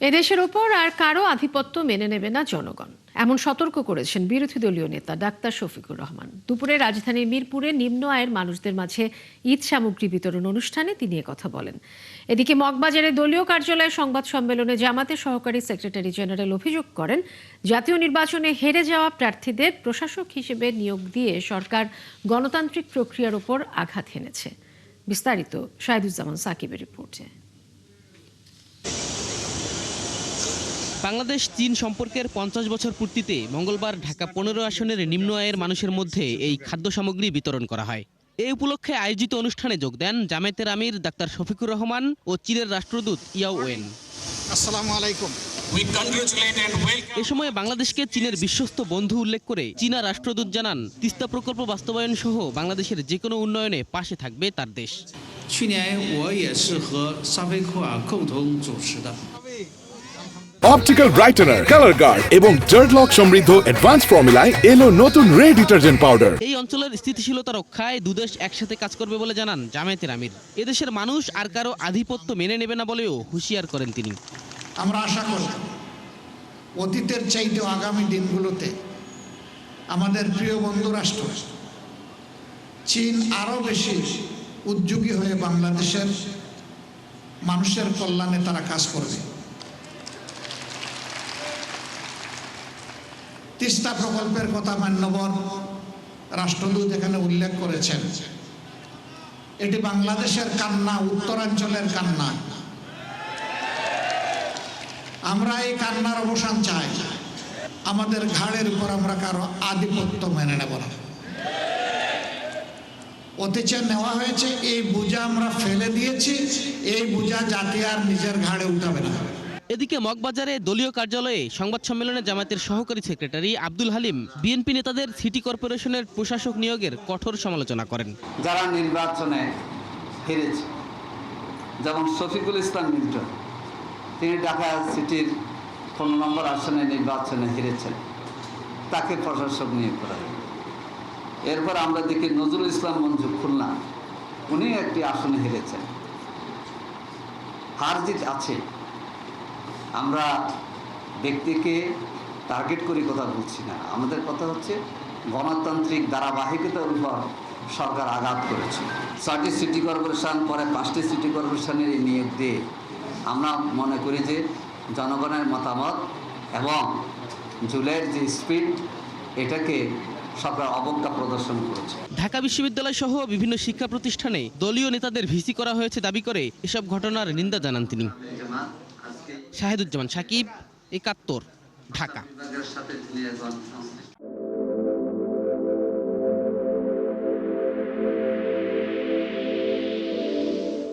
এদেশের ওপর আর কারো আধিপত্য মেনে নেবে না জনগণ, এমন সতর্ক করেছেন বিরোধী দলীয় নেতা ডাক্তার শফিকুর রহমান। দুপুরে রাজধানীর মিরপুরে নিম্ন আয়ের মানুষদের মাঝে ঈদ সামগ্রী বিতরণ অনুষ্ঠানে তিনি কথা বলেন। এদিকে মগবাজারে দলীয় কার্যালয়ে সংবাদ সম্মেলনে জামাতের সহকারী সেক্রেটারি জেনারেল অভিযোগ করেন, জাতীয় নির্বাচনে হেরে যাওয়া প্রার্থীদের প্রশাসক হিসেবে নিয়োগ দিয়ে সরকার গণতান্ত্রিক প্রক্রিয়ার ওপর আঘাত হেনেছে। বিস্তারিত শাহিদুজ্জামান সাকিবের রিপোর্টে। বাংলাদেশ চীন সম্পর্কের 50 বছর পূর্তিতে মঙ্গলবার ঢাকা 15 আসনের নিম্ন আয়ের মানুষের মধ্যে এই খাদ্য সামগ্রী বিতরণ করা হয়। এই উপলক্ষে আয়োজিত অনুষ্ঠানে যোগ দেন জামায়াতের আমির ডাক্তার শফিকুর রহমান ও চীনের রাষ্ট্রদূত ইয়াও ওয়েন। আসসালামু আলাইকুম। এ সময় বাংলাদেশকে চীনের বিশ্বস্ত বন্ধু উল্লেখ করে চীনা রাষ্ট্রদূত জানান, তিস্তা প্রকল্প বাস্তবায়ন সহ বাংলাদেশের যে কোনো উন্নয়নে পাশে থাকবে তার দেশ। অপটিক্যাল ব্রাইটেনার, কালার গার্ড এবং জার্ড লক সমৃদ্ধ অ্যাডভান্স ফর্মুলায় এলো নতুন রে ডিটারজেন্ট পাউডার। এই অঞ্চলের স্থিতিশীলতা রক্ষায় দুদেশ একসাথে কাজ করবে বলে জানান জামায়াতের আমির। এদেশের মানুষ আর কারো আধিপত্য মেনে নেবে না বলেও হুঁশিয়ার করেন তিনি। আমরা আশা করি অতীতের চাইতে আগামী দিনগুলোতে আমাদের প্রিয় বন্ধু রাষ্ট্র চীন আরো বেশি উদ্যোগী হয়ে বাংলাদেশের মানুষের কল্যাণে তারা কাজ করবে। তিস্তা প্রকল্পের কথা মান্যবর রাষ্ট্রদূত এখানে উল্লেখ করেছেন। এটি বাংলাদেশের কান্না, উত্তরাঞ্চলের কান্না। আমরা এই কান্নার অবসান চাই। আমাদের ঘাড়ের উপর আমরা কারো আধিপত্য মেনে নেব না। অতীতে নেওয়া হয়েছে, এই বোঝা আমরা ফেলে দিয়েছি। এই বোঝা জাতি আর নিজের ঘাড়ে উঠাবে না। এদিকে মগবাজারে দলীয় কার্যালয়ে সংবাদ সম্মেলনে জামায়াতের সহকারী সেক্রেটারি আব্দুল হালিম বিএনপি নেতাদের সিটি কর্পোরেশনের প্রশাসক নিয়োগের কঠোর সমালোচনা করেন। যারা নির্বাচনে হেরেছে, যেমন শফিকুল ইসলাম মিল্টন, তিনি ঢাকা সিটির 15 নম্বর আসনে নির্বাচনে হেরেছেন, তাকে প্রশাসক নিয়োগ করা হয়। এরপর আমরা দেখি নজরুল ইসলাম মঞ্জু খুলনা, উনি একটি আসনে হেরেছেন। হার জিত আছে, আমরা ব্যক্তিকে টার্গেট করে কথা বলছি না। আমাদের কথা হচ্ছে গণতান্ত্রিক ধারাবাহিকতার উপর সরকার আঘাত করেছে। 6টি সিটি কর্পোরেশন, পরে 5টি সিটি কর্পোরেশনের নিয়োগ দিয়ে আমরা মনে করি যে জনগণের মতামত এবং জুলাইয়ের যে স্পিড, এটাকে সরকার অবজ্ঞা প্রদর্শন করেছে। ঢাকা বিশ্ববিদ্যালয় সহ বিভিন্ন শিক্ষা প্রতিষ্ঠানে দলীয় নেতাদের ভিসি করা হয়েছে দাবি করে এসব ঘটনার নিন্দা জানান তিনি। শাহিদুজ্জামান সাকিব, 71, ঢাকা।